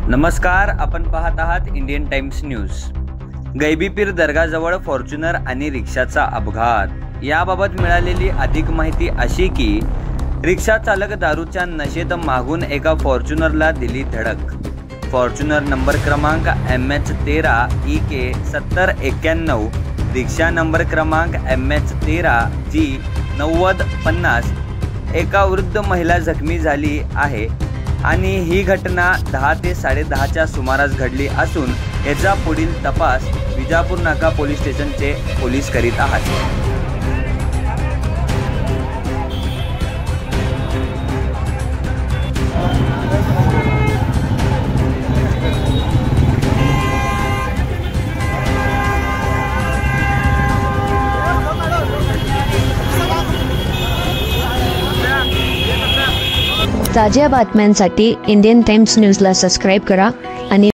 नमस्कार, आपण पाहत आहात इंडियन टाइम्स न्यूज। गैबीपीर दर्गाजवळ फॉर्च्युनर आणि रिक्षाचा अपघात। याबाबत मिळालेली अधिक माहिती अशी की रिक्षा चालक दारूच्या नशेत मागून एका फॉर्च्युनरला दिली धडक। फॉर्च्युनर नंबर क्रमांक MH13EK 7091, रिक्षा नंबर क्रमांक MH13G 9050। एका वृद्ध महिला जखमी झाली आहे आणि ही घटना 10 ते 10:30च्या सुमारास घडली असून याचा पुढील तपास विजापूर नाका पोलीस स्टेशनचे पोलीस करीत आहेत। ताज्या बातम्यांसाठी इंडियन टाइम्स न्यूजला सबस्क्राइब करा आणि